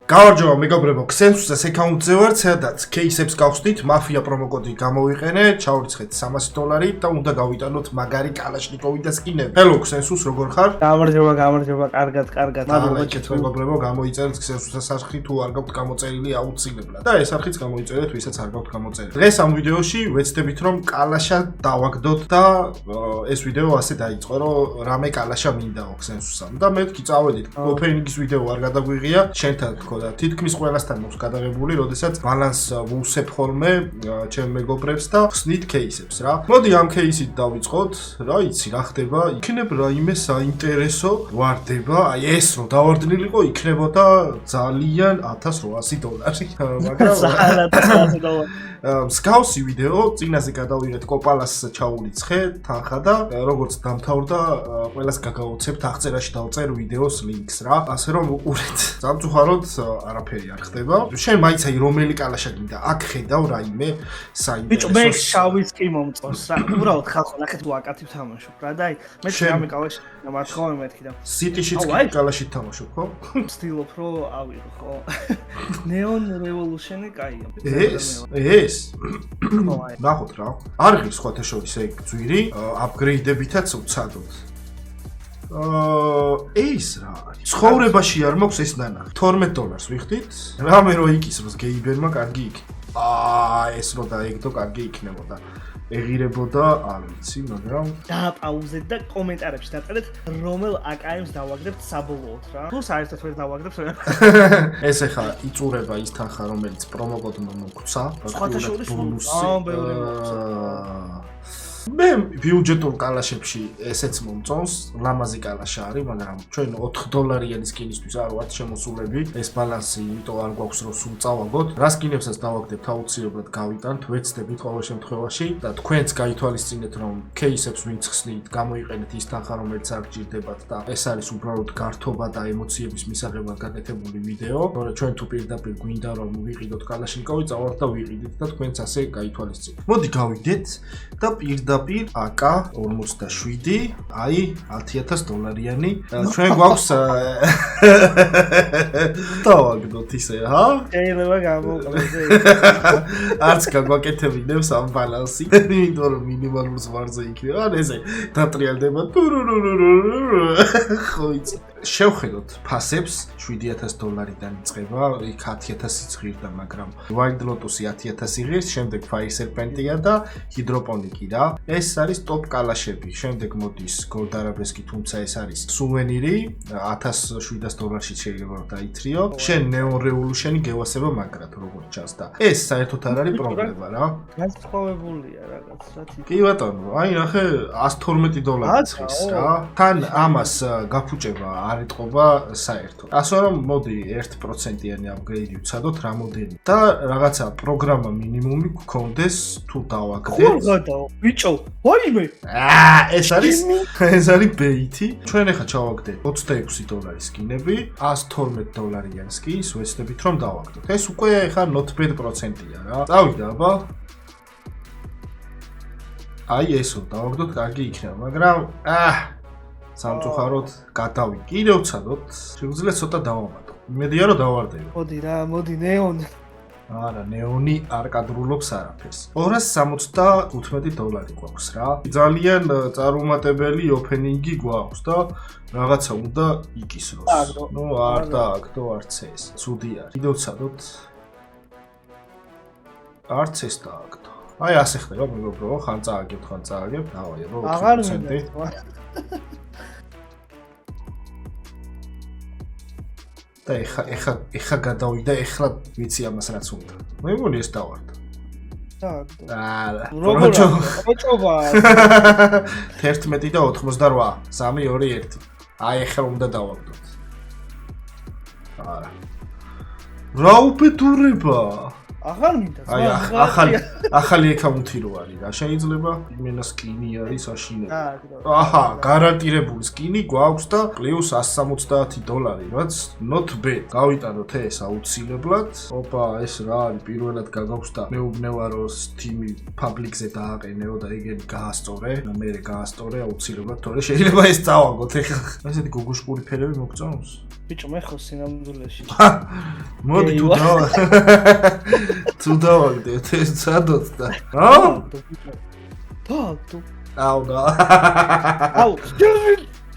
Გავარჯობა მეგობრებო, Xensus-ს აკაუნტზე ვარ, სადაც кейსებს გავხსნით, მაფია პრომოკოდი გამოვიყენე, ჩავრიცხეთ $300 და უნდა გავიტანოთ მაგარი კალაშნიკოვი და სკინები. Hello Xensus, როგორ ხარ? გამარჯობა, კარგად. მადლობა მეგობრებო, გამოიწერეთ Xensus-ს არხი თუ არ გაქვთ გამოწერილი აუცილებლად. და ეს არხიც გამოიწერეთ, ვისაც არ გაქვთ გამოწერილი. დღეს ამ ვიდეოში ვეცდებით რომ კალაშა დავაგდოთ და ეს ვიდეო ასე დაიწყო, რომ რამე კალაშა მინდაო Xensus-ამ. და მეთქი წავედით, opening-ის ვიდეო არ გადაგვიღია, შენთან თქო და თითქმის ყველასთან მაქვს გადაღებული, როდესაც ბალანს ვუსებ ხოლმე ჩემ მეგობრებს და ხსნით кейსებს რა. მოდი ამ кейსით დავიწყოთ, რა იცი, რა ხდება? იქნებ რაიმე საინტერესო ვარდება, აი ეს რომ დავარდნილიყო, იქნებოდა ძალიან $1800, მაგრამ $100. მსგავსი ვიდეო წინაზე გადავიღეთ კოპალას ჩაურიცხე თანხა და როგორც დამთავრდა ყველას გაგაოცებთ აღწერაში დავწერ ვიდეოს ლინკს რა ასე რომ უყურეთ სამწუხაროდ არაფერი არ ხდება შენ მაინც აი რომელი კალაშა გინდა აქ ხედავ რაიმე საინტერესო ბიჭო მე შავის კი მომწონს რა უბრალოდ ხალხო ნახეთ თუ აკატივ თამაშობ რა და აი მე რამე კალაში მათხოვე მეთქი და სიტიშიც კალაში თამაშობ ხო ვცდილობ რომ ავიღო ხო Neon Revolution-ი კაია ეს ნახოთ რა არღი სხვათა შორის ეგ ძვირი აპგრეიდებითაც უცადოთ ეს რა არის ცხოვრებაში არ მაქვს ეს ნანახი $12 ვიხდით რამე რო იქისროს გეიბერმა კარგი იქნება ეს რო დაეგდო კარგი იქნებოდა ეღირებოდა არ ვიცი მაგრამ დააპაუზეთ და კომენტარებში დაწერეთ რომელ აკაიმს დავაგდებთ საბოლოოდ რა თუ საერთოდ ვერ დავაგდებთ ეს ახლა იწურება ის თანხა რომელიც პრომოკოდმა მოგცა სხვათა შორის მე ბიუჯეტურ კალაშებში ესეც მომწონს ლამაზი კალაშა არის მაგრამ ჩვენ $4 სკინისთვის არ ვართ შემოსულები ეს ბალანსი იმიტომ არ გვაქვს რომ სულ წავაგოთ რა სკინებსაც დავაგდებთ აუცილებლად გავიტანთ ვეცდებით ყოველ შემთხვევაში და თქვენც გაითვალისწინეთ რომ кейსებს ვინც ხსნით გამოიყენეთ ის თანხა რომელიც არ გჭირდებათ და ეს არის უბრალოდ გართობა და ემოციების მისაღებად გაკეთებული ვიდეო მაგრამ ჩვენ თუ პირდაპირ გვინდა რომ ვიყიდოთ კალაშნიკოვი წავართ და ვიყიდით და თქვენც ასე გაითვალისწინეთ მოდი გავიდეთ და პირდაპირ AK-47 აი $10,000-იანი ჩვენ გვაქვს დავაგდოთ ისე ჰა შეიძლება გამოყოლოს არც გაგვაკეთებინებს ამ ბალანსი იმიტომ რომ მინიმალურ ზღვარზე იქნება ან ესე დატრიალდება ხო იცი შევხედოთ ფასებს $7,000-დან იწყება იქ $10,000-იც ღირდა მაგრამ Wild Lotus-ი $10,000 ღირს შემდეგ Fire Serpent-ია და Hydroponic-ი რა ეს არის ტოპ კალაშები შემდეგ მოდის Gold Arabesque თუმცა ეს არის სუვენირი $1,700-ში შეიძლება რომ დაითრიო შენ Neon Revolution-ი გევასება მაგრად როგორც ჩანს და ეს საერთოდ არ არის პრობლემა რა განსხვავებულია რაღაც რა კი ბატონო აი ნახე $112 ხის რა თან ამას გაფუჭება არ ეთყობა საერთოდ. ასე რომ მოდი 1%-იანი აპგრეიდი ვცადოთ რამოდენი და რაღაცა პროგრამა მინიმუმი გქონდეს თუ დავაგდეთ. ხო, ბიჭო, ვაიმე. ეს არის ბეითი. ჩვენ ახლა ჩავაგდეთ $26 სკინები, $112-იანი სკინს ვეცდებით რომ დავაგდოთ. ეს უკვე ახლა not bad %-ია რა. წავიდა აბა. აი ესო დავაგდოთ კარგი იქნება, მაგრამ სამწუხაროდ გადავი. კიდევ ვცადოთ, შეგვიძლია ცოტა დავამატო. იმედია რომ დავარდება. მოდი ნეონ. არა, ნეონი არ კადრულობს არაფერს. $275 გვაქვს რა. ძალიან წარუმატებელი ოპენინგი გვაქვს და რაღაცა უნდა იკისროს. ნუ არ დააგდო არც ეს. ცუდი არის. კიდევ ვცადოთ. არც ეს დააგდო. აი ასე ხდება მეგობრებო, ხან წააგებთ. დავაი, რო 4%. და ეხა გადავიდა, ეხლა ვიცი ამას რაც უნდა. მე მგონი ეს დავარდ. როჭობა 11 და 88, 3 2 1. აი ეხლა უნდა დავაგდოთ. არა. რა უფეთურება? აღარ მინდა. აი ახალი აკაუნთი რო არის რა შეიძლება იმენა სკინი არის აშინება აჰა გარანტირებული სკინი გვაქვს და პლუს $170 რაც not bad გავიტანოთ ეს აუცილებლად ოპა ეს რა არის პირველად გაგაქვს და მეუბნება რომ Steam-ი public-ზე დააყენეო და ეგენი გაასწორე და მე გაასწორე აუცილებლად თორე შეიძლება ეს წავაგოთ ეხლა ესეთი გუგუშპური ფერები მოგწონს ბიჭო მე ხო სინამდვილეში მოდი თუ დავაგდეთ ეს სადოთ და რა? აუ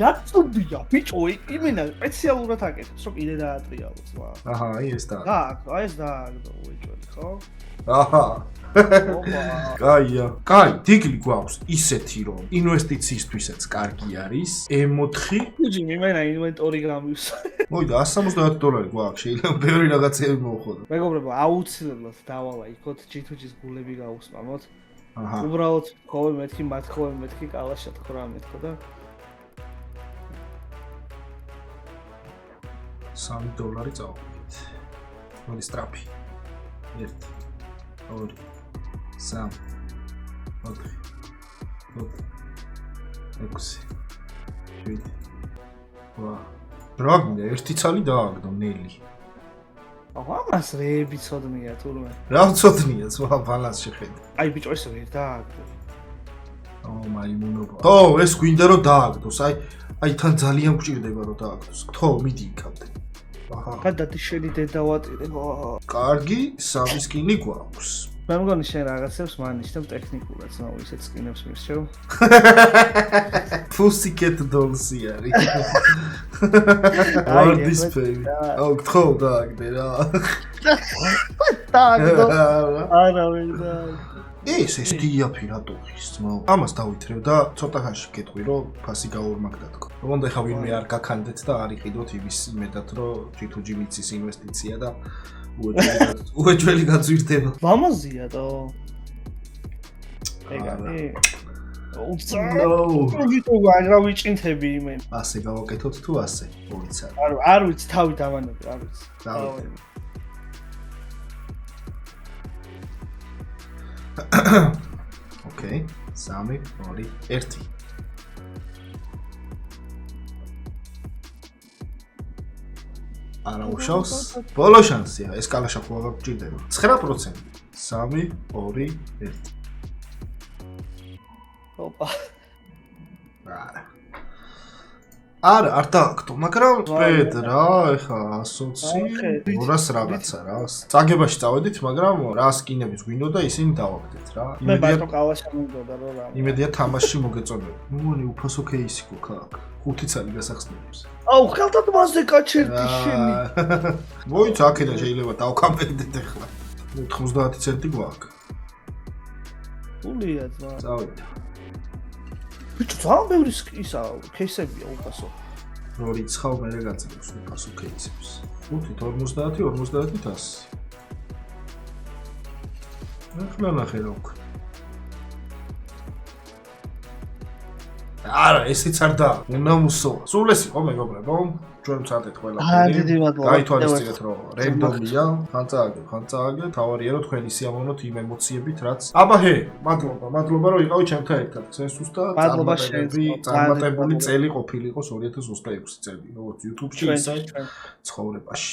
დაწუდია ბიჭო იმენა სპეციალურად აკეთებს რომ კიდე დაატრიალოს ვა აჰა ეს და აი ეს დააგდო უეჭველი ხო? აჰა კაია კაი დიგლი გვაქვს ისეთი რომ ინვესტიციისთვისაც კარგი არის M4 უჯი იმენა ინვენტორი გამივსა მოიდა $170 გვაქვს შეიძლება ბევრი რაღაცები მოხდო მეგობრებო აუცილებლად დავალა იქოთ G2G-ს გულები გაუსმამოთ აჰა უბრალოდ ხოლმე მეთქი კალაშა თქო რა მეთქო და $3 წავიდეთ მოდი სტრაფი 1 2 3 4 5 6 7 რაგნე ერთი ცალი დააგდო ნელი აჰა მას რეები ცოდნია თურმე რა ცოდნია სხვა ბალანს შეხედე აი ბიჭო ეს რე დააგდო მაიმუნობა ხო ეს გვინდა რომ დააგდოს აი თან ძალიან გვჭირდება რომ დააგდოს ხო მიდი იქამდე აჰა გადადი შენი დედავატირე კარგი სამი სკინი გვაქვს მე მგონი შენ რაღაცებს მანიშნებ ტექნიკურად ზნაო ისეთ სკინებს მისჩევ Pussycat Dolls-ი არის All this baby აუ ხო დააგდე რა დააგდო არა ვინდა ეს დიაფი რატო ხის ძმაო ამას დავითრევ და ცოტა ხანში გეტყვი რომ ფასი გაორმაგდა თქო უნდა ხა ვინმე არ გაქანდეთ და არ იყიდოთ იმის იმედად რომ G2G მიცის ინვესტიცია და უეჭველი გაძვირდება ლამაზია და ეგარი ვიტო რა ვიჭინთები იმენ ასე გავაკეთოთ თუ ასე ოიცა არ ვიცი თავი დავანები არ ვიცი ოკეი 3 2 1 არა უშავს ბოლო შანსია ეს კალაშა ხო აღარ გჭირდება 9% 3 2 1 ოპა არა არ დააგდო მაგრამ პედ რა ეხა 120 200 რაღაცა რა წაგებაში წავედით მაგრამ რა სკინების გვინდოდა ისინი დავაგდეთ რა მე ბატონ კალაშა მინდოდა რომ რა იმედია თამაში მოგეწონებთ მოგონი უფასო კეისი გქა აქ 5 წელი გასახსნელებს აუ ხელთად მასზე გაჩერდი შენი მოიცა აქედან შეიძლება დავკამპერდეთ ახლა 90 ცენტი გვაქვს ულია ძმა წავიდა ბიჭო ძალიან ბევრი ისა кейსებია უფასო ორი ცხავ მე გაწევს უფასო кейსებს 5 50 100 ახლა ნახე რა ვქ არა ესეც არ და უნდა მოსოვა სულ ეს იყო მეგობრებო ჩვენ ვცადეთ ყველაფერი გაითვალისწინეთ რომ რენდომია ხან წააგე თავარია რომ თქვენი სიამოვნოთ იმ ემოციებით რაც აბა ჰე მადლობა რომ იყავით ჩემთან ერთად ცენსუს და წარმატებული წელი ყოფილიყოს 2026 წელი როგორც YouTube-ში ისე ცხოვრებაში